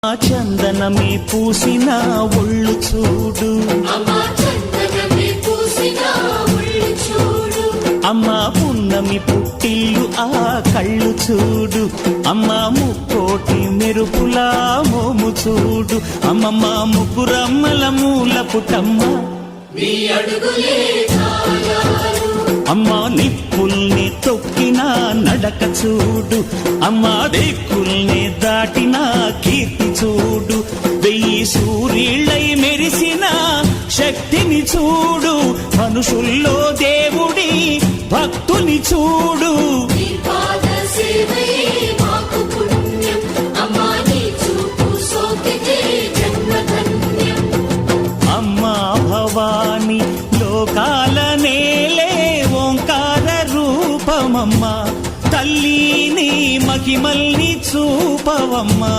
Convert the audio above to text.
చందనమే పూసిన ఒళ్ళు చూడు, అమ్మ పున్నమి పుట్టిల్లు ఆ కళ్ళు చూడు, అమ్మ ముక్కోటి మెరుపులా మోము చూడు, అమ్మమ్మ ముగ్గురమ్మల మూల పుట్టమ్మ అమ్మ నిప్పుల్ని తొక్కిన నడక చూడు, అమ్మ దిక్కుల్ని దాటిన కీర్తి చూడు, 1000 సూర్యుళ్ళై మెరిసిన శక్తిని చూడు, మనుషుల్లో దేవుడి భక్తుని చూడు. అమ్మా భవాని లోకాల నేలే ఓంకార రూపమమ్మా, తల్లిని మహిమల్ని చూపవమ్మా.